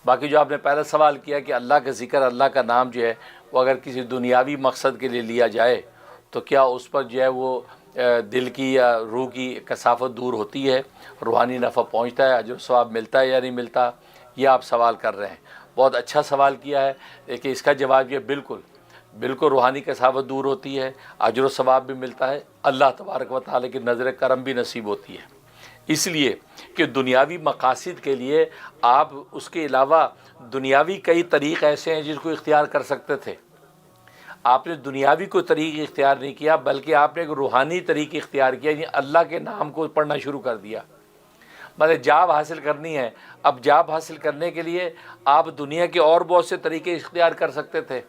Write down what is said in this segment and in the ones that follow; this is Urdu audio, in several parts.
باقی جو آپ نے پہلا سوال کیا کہ اللہ کا ذکر، اللہ کا نام جو ہے وہ اگر کسی دنیاوی مقصد کے لیے لیا جائے تو کیا اس پر جو ہے وہ دل کی یا روح کی کثافت دور ہوتی ہے، روحانی نفع پہنچتا ہے، اجر و ثواب ملتا ہے یا نہیں ملتا؟ یہ آپ سوال کر رہے ہیں، بہت اچھا سوال کیا ہے۔ لیکن اس کا جواب یہ بالکل روحانی کثافت دور ہوتی ہے، اجر و ثواب بھی ملتا ہے، اللہ تبارک و تعالی کی نظر کرم بھی نصیب ہوتی ہے۔ اس لیے کہ دنیاوی مقاصد کے لیے آپ اس کے علاوہ دنیاوی کئی طریق ایسے ہیں جس کو اختیار کر سکتے تھے، آپ نے دنیاوی کوئی طریق اختیار نہیں کیا بلکہ آپ نے ایک روحانی طریق اختیار کیا، یعنی اللہ کے نام کو پڑھنا شروع کر دیا۔ مطلب جاب حاصل کرنی ہے، اب جاب حاصل کرنے کے لیے آپ دنیا کے اور بہت سے طریقے اختیار کر سکتے تھے،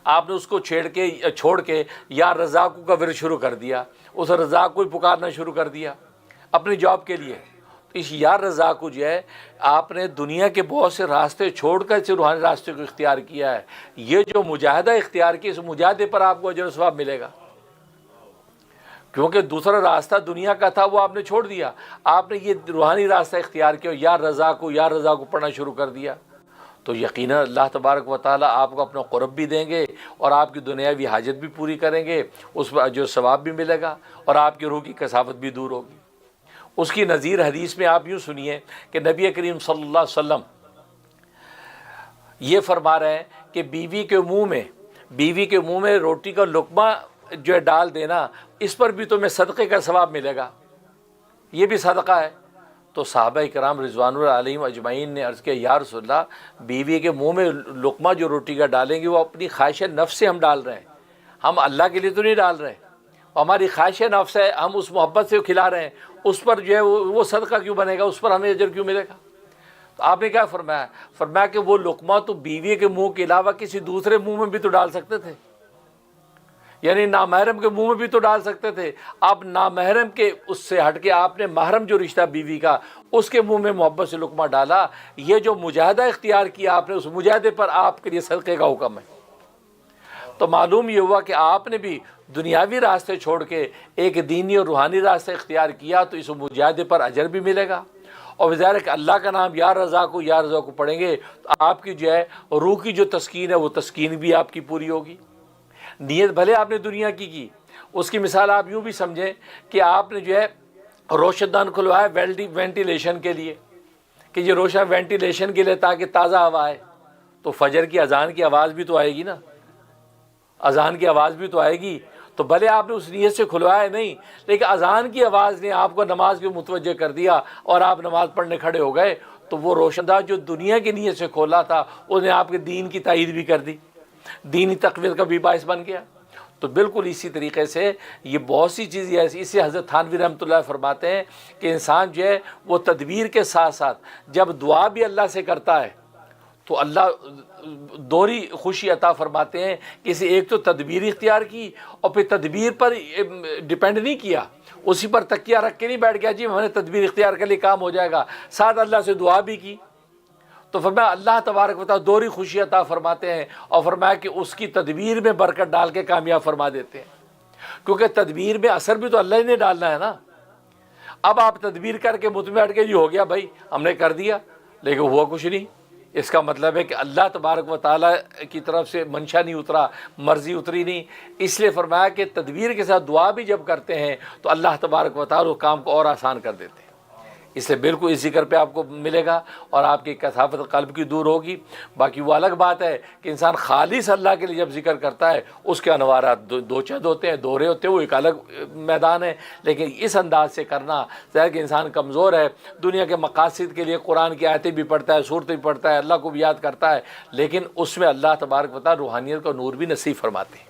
آپ نے اس کو چھوڑ کے یا رزاق کا ورد شروع کر دیا، اس رزاق کو ہی پکارنا شروع کر دیا اپنی جاب کے لیے۔ تو اس یا رزاق کو جو ہے آپ نے دنیا کے بہت سے راستے چھوڑ کر اسے روحانی راستے کو اختیار کیا ہے۔ یہ جو مجاہدہ اختیار کیا، اس مجاہدے پر آپ کو اجر و ثواب ملے گا، کیونکہ دوسرا راستہ دنیا کا تھا وہ آپ نے چھوڑ دیا، آپ نے یہ روحانی راستہ اختیار کیا، یا رزاق کو پڑھنا شروع کر دیا، تو یقیناً اللہ تبارک و تعالیٰ آپ کو اپنا قرب بھی دیں گے اور آپ کی دنیاوی حاجت بھی پوری کریں گے، اس پر اجر و ثواب بھی ملے گا اور آپ کی روح کی کثافت بھی دور ہوگی۔ اس کی نظیر حدیث میں آپ یوں سنیے کہ نبی کریم صلی اللہ علیہ وسلم یہ فرما رہے ہیں کہ بیوی کے منہ میں روٹی کا لقمہ جو ہے ڈال دینا، اس پر بھی تمہیں صدقے کا ثواب ملے گا، یہ بھی صدقہ ہے۔ تو صحابہ کرام رضوان اللہ علیہم اجمعین نے عرض کیا یا رسول اللہ، بیوی کے منہ میں لقمہ جو روٹی کا ڈالیں گے وہ اپنی خواہش نفس سے ہم ڈال رہے ہیں، ہم اللہ کے لیے تو نہیں ڈال رہے، ہماری خواہش نفس ہے، ہم اس محبت سے کھلا رہے ہیں، اس پر جو ہے وہ صدقہ کیوں بنے گا، اس پر ہمیں اجر کیوں ملے گا؟ تو آپ نے کیا فرمایا کہ وہ لقمہ تو بیوی کے منہ کے علاوہ کسی دوسرے منہ میں بھی تو ڈال سکتے تھے، یعنی نامحرم کے منہ میں بھی تو ڈال سکتے تھے، آپ نامحرم کے اس سے ہٹ کے آپ نے محرم جو رشتہ بیوی کا اس کے منہ میں محبت سے لقمہ ڈالا۔ یہ جو مجاہدہ اختیار کیا آپ نے، اس مجاہدے پر آپ کے لیے صدقے کا حکم ہے۔ تو معلوم یہ ہوا کہ آپ نے بھی دنیاوی راستے چھوڑ کے ایک دینی اور روحانی راستے اختیار کیا، تو اس مجاہدے پر اجر بھی ملے گا، اور ظاہر ہے کہ اللہ کا نام یا رزاق کو پڑھیں گے تو آپ کی جو ہے روح کی جو تسکین ہے وہ تسکین بھی آپ کی پوری ہوگی۔ نیت بھلے آپ نے دنیا کی، اس کی مثال آپ یوں بھی سمجھیں کہ آپ نے جو ہے روشن دان کھلوایا وینٹیلیشن کے لیے، کہ یہ روشن وینٹیلیشن کے لیے تاکہ تازہ ہوا آئے، تو فجر کی اذان کی آواز بھی تو آئے گی نا، اذان کی آواز بھی تو آئے گی، تو بھلے آپ نے اس نیت سے کھلوایا نہیں، لیکن اذان کی آواز نے آپ کو نماز کی متوجہ کر دیا اور آپ نماز پڑھنے کھڑے ہو گئے، تو وہ روشن دان جو دنیا کی نیت سے کھولا تھا اس نے آپ کے دین کی تائید بھی کر دی، دینی تقویت کا بھی باعث بن گیا۔ تو بالکل اسی طریقے سے یہ بہت سی چیزیں ایسی، اس سے حضرت تھانوی رحمۃ اللہ فرماتے ہیں کہ انسان جو ہے وہ تدبیر کے ساتھ ساتھ جب دعا بھی اللہ سے کرتا ہے تو اللہ دوہری خوشی عطا فرماتے ہیں، کسی ایک تو تدبیر اختیار کی اور پھر تدبیر پر ڈیپینڈ نہیں کیا، اسی پر تکیہ رکھ کے نہیں بیٹھ گیا جی ہم نے تدبیر اختیار کر لی کام ہو جائے گا، ساتھ اللہ سے دعا بھی کی، تو فرمایا اللہ تبارک و تعالیٰ دوہری خوشی عطا فرماتے ہیں، اور فرمایا کہ اس کی تدبیر میں برکت ڈال کے کامیاب فرما دیتے ہیں، کیونکہ تدبیر میں اثر بھی تو اللہ ہی نے ڈالنا ہے نا۔ اب آپ تدبیر کر کے مطمئن ہٹ کے جی ہو گیا بھائی ہم نے کر دیا، لیکن ہوا کچھ نہیں، اس کا مطلب ہے کہ اللہ تبارک و تعالیٰ کی طرف سے منشا نہیں اترا، مرضی اتری نہیں، اس لیے فرمایا کہ تدبیر کے ساتھ دعا بھی جب کرتے ہیں تو اللہ تبارک و تعالیٰ کام کو اور آسان کر دیتے ہیں۔ اس لیے بالکل اس ذکر پہ آپ کو ملے گا اور آپ کی کثافت قلب کی دور ہوگی۔ باقی وہ الگ بات ہے کہ انسان خالص اللہ کے لیے جب ذکر کرتا ہے اس کے انوارات دو چند ہوتے ہیں، دوہرے ہوتے ہیں، وہ ایک الگ میدان ہے، لیکن اس انداز سے کرنا ظاہر کہ انسان کمزور ہے، دنیا کے مقاصد کے لیے قرآن کی آیتیں بھی پڑھتا ہے، سورتیں بھی پڑھتا ہے، اللہ کو بھی یاد کرتا ہے، لیکن اس میں اللہ تبارک و تعالیٰ روحانیت کا نور بھی نصیب فرماتے ہیں۔